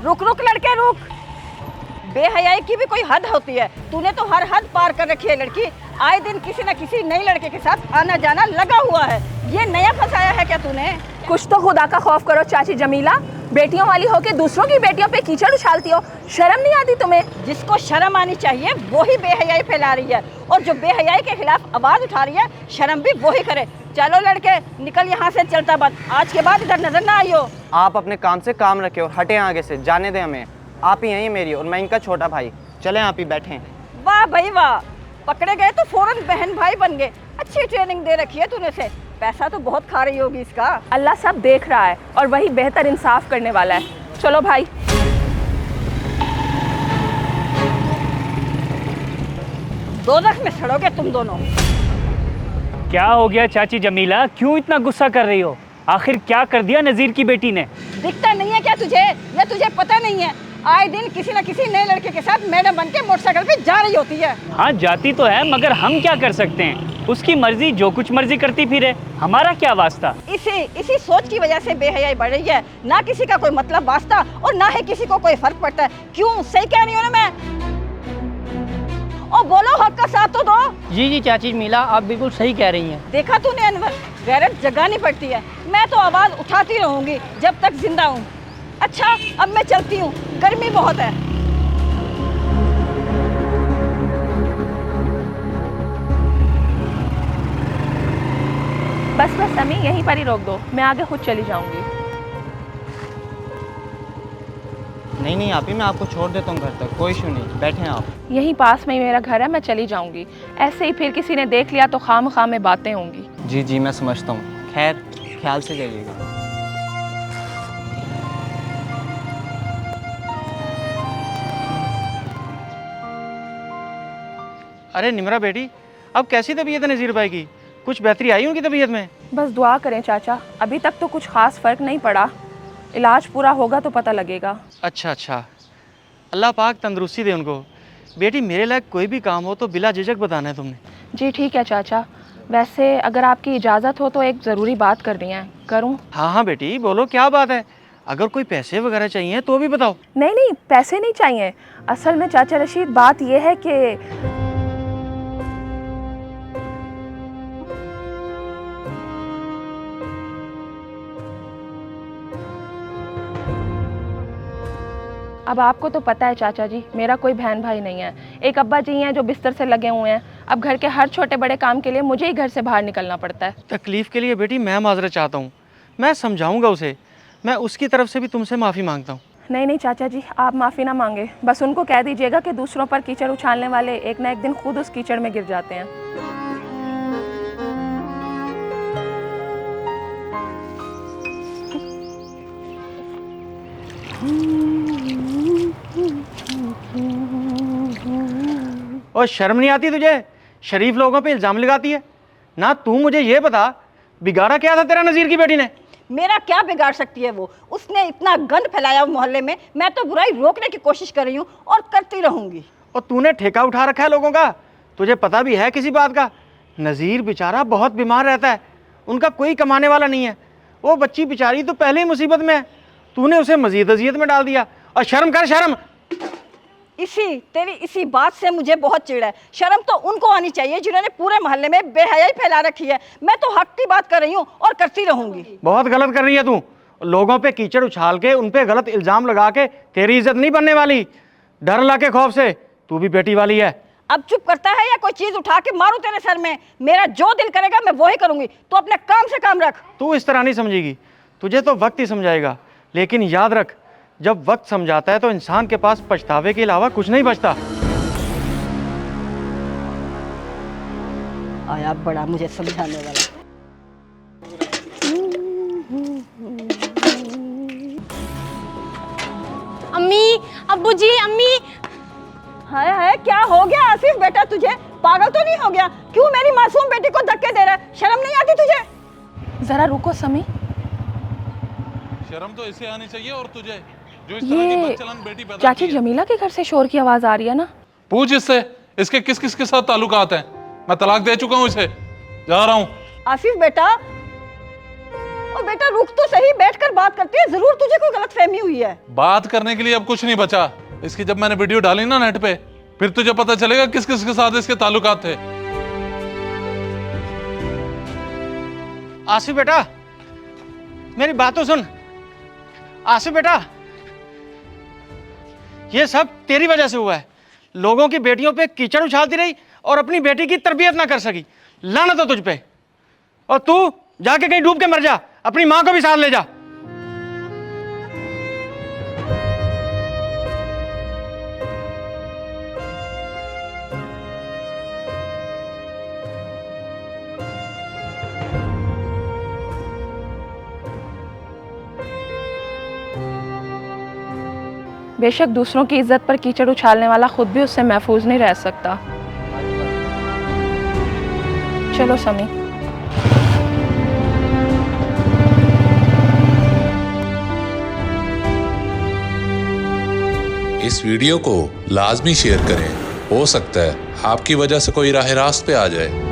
रुक रुक लड़के रुक, बेहयाई की भी कोई हद होती है। तूने तो हर हद पार कर रखी है लड़की। आए दिन किसी न किसी नए लड़के के साथ आना जाना लगा हुआ है। ये नया फंसाया है क्या तूने? कुछ तो खुदा का खौफ करो चाची जमीला, बेटियों वाली होके दूसरों की बेटियों पे कीचड़ उछालती हो, शर्म नहीं आती तुम्हें? जिसको शर्म आनी चाहिए वो ही बेहयाई फैला रही है, और जो बेहयाई के खिलाफ आवाज उठा रही है शर्म भी वो ही करे। चलो लड़के निकल यहाँ से, चलता बंद, आज के बाद इधर नजर ना आइयो। आप अपने काम से काम रखे और हटे आगे से, जाने दें हमें। आप ही हैं मेरी और मैं इनका छोटा भाई। चलें आप ही बैठें। वाह भाई वाह, पकड़े गए तो फौरन बहन भाई बन गए। अच्छी ट्रेनिंग दे रखी है तूने से। पैसा तो बहुत खा रही होगी इसका। अल्लाह सब देख रहा है और वही बेहतर इंसाफ करने वाला है। चलो भाई। दोज़ख में सड़ोगे तुम दोनों। क्या हो गया चाची जमीला, क्यों इतना गुस्सा कर रही हो? आखिर क्या कर दिया नज़ीर की बेटी ने? दिखता नहीं है क्या तुझे, या तुझे पता नहीं है? आए दिन किसी न किसी नए लड़के के साथ मैडम बन के मोटरसाइकिल पे जा रही होती है। हाँ जाती तो है, मगर हम क्या कर सकते हैं? उसकी मर्जी, जो कुछ मर्जी करती फिरे, हमारा क्या वास्ता? इसी सोच की वजह से बेहयाई बढ़ रही है। ना किसी का कोई मतलब वास्ता और ना ही किसी को कोई फर्क पड़ता है। क्यों, सही कह रही हूँ ना मैं? और बोलो, हक का साथ तो दो। जी जी चाची मीला, आप बिल्कुल सही कह रही हैं। देखा तूने अनवर, गैरत जगानी पड़ती है। मैं तो आवाज उठाती रहूंगी जब तक जिंदा हूँ। अच्छा अब मैं चलती हूँ, गर्मी बहुत है। बस बस अम्मी, यहीं पर ही रोक दो, मैं आगे खुद चली जाऊंगी। नहीं नहीं आप ही, मैं आपको छोड़ देता हूँ घर तक, कोई इशू नहीं, बैठें आप। यहीं पास में ही मेरा घर है, मैं चली जाऊंगी। ऐसे ही फिर किसी ने देख लिया तो खाम में बातें होंगी। जी जी मैं समझता हूँ। खैर ख्याल से जाइएगा। अरे निमरा बेटी, अब कैसी तबीयत है नज़ीर भाई की? कुछ बेहतरी आई उनकी तबीयत में? बस दुआ करें चाचा, अभी तक तो कुछ खास फर्क नहीं पड़ा। इलाज पूरा होगा तो पता लगेगा। अच्छा अच्छा, अल्लाह पाक तंदुरुस्ती दे उनको। बेटी मेरे लायक कोई भी काम हो तो बिला झिझक बताना है तुमने। जी ठीक है चाचा। वैसे अगर आपकी इजाज़त हो तो एक ज़रूरी बात करनी है, करूं? हाँ हाँ बेटी बोलो, क्या बात है? अगर कोई पैसे वगैरह चाहिए तो भी बताओ। नहीं नहीं, पैसे नहीं चाहिए। असल में चाचा रशीद, बात यह है कि अब आपको तो पता है चाचा जी, मेरा कोई बहन भाई नहीं है। एक अब्बा जी हैं जो बिस्तर से लगे हुए हैं। अब घर के हर छोटे बड़े काम के लिए मुझे ही घर से बाहर निकलना पड़ता है। तकलीफ़ के लिए बेटी मैं माजरत चाहता हूँ, मैं समझाऊँगा उसे। मैं उसकी तरफ से भी तुमसे माफ़ी मांगता हूँ। नहीं नहीं चाचा जी, आप माफ़ी ना मांगे। बस उनको कह दीजिएगा कि दूसरों पर कीचड़ उछालने वाले एक ना एक दिन खुद उस कीचड़ में गिर जाते हैं। और शर्म नहीं आती तुझे? शरीफ लोगों पे इल्ज़ाम लगाती है ना। तू मुझे ये बता, बिगाड़ा क्या था तेरा नज़ीर की बेटी ने? मेरा क्या बिगाड़ सकती है वो? उसने इतना गंद फैलाया मोहल्ले में। मैं तो बुराई रोकने की कोशिश कर रही हूँ और करती रहूंगी। और तूने ठेका उठा रखा है लोगों का, तुझे पता भी है किसी बात का? नज़ीर बेचारा बहुत बीमार रहता है, उनका कोई कमाने वाला नहीं है। वो बच्ची बेचारी तो पहले ही मुसीबत में है, तूने उसे मजीद अजियत में डाल दिया। और शर्म कर, शर्म। तेरी इसी बात से मुझे बहुत चिढ़ है। शर्म तो उनको आनी चाहिए जिन्होंने पूरे मोहल्ले में बेहयाई फैला रखी है। मैं तो हक की बात कर रही हूँ और करती रहूंगी। बहुत गलत कर रही है तू। लोगों पे कीचड़ उछाल के, उन पे गलत इल्ज़ाम लगा के तेरी इज्जत नहीं बनने वाली। डर अल्लाह के खौफ से, तू भी बेटी वाली है। अब चुप करता है या कोई चीज उठा के मारूं तेरे सर में? मेरा जो दिल करेगा मैं वही करूंगी। तो अपने काम से काम रख। तू इस तरह नहीं समझेगी, तुझे तो वक्त ही समझाएगा। लेकिन याद रख, जब वक्त समझाता है तो इंसान के पास पछतावे के अलावा कुछ नहीं बचता। आया बड़ा मुझे समझाने वाला। अम्मी, अब्बू जी, अम्मी। हाय हाय, क्या हो गया आसिफ बेटा तुझे? पागल तो नहीं हो गया? क्यों मेरी मासूम बेटी को धक्के दे रहा है? शर्म नहीं आती तुझे? जरा रुको समी। शर्म तो इसे आनी चाहिए और तुझे, जो इस तरह की बदचलन बेटी पैदा चाची की है। जमीला के घर से शोर की आवाज आ रही है ना? पूछ इससे, इसके किस किस के साथ ताल्लुकात हैं। मैं तलाक दे चुका हूँ इसे, जा रहा हूँ। आसिफ बेटा, ओ बेटा रुक तो सही, बैठकर बात करते हैं, जरूर तुझे कोई गलतफहमी हुई है। बात करने के लिए अब कुछ नहीं बचा। इसकी जब मैंने वीडियो डाली ना नेट पे, फिर तुझे पता चलेगा किस किस के साथ इसके ताल्लुकात थे। आसिफ बेटा, मेरी बात तो सुन। आसिफ बेटा, ये सब तेरी वजह से हुआ है। लोगों की बेटियों पे कीचड़ उछालती रही और अपनी बेटी की तरबियत ना कर सकी। लानत हो तुझ पे। और तू जाके कहीं डूब के मर जा, अपनी मां को भी साथ ले जा। बेशक दूसरों की इज्जत पर कीचड़ उछालने वाला खुद भी उससे महफूज नहीं रह सकता। चलो समी। इस वीडियो को लाजमी शेयर करें। हो सकता है आपकी वजह से कोई राह रास्त पे आ जाए।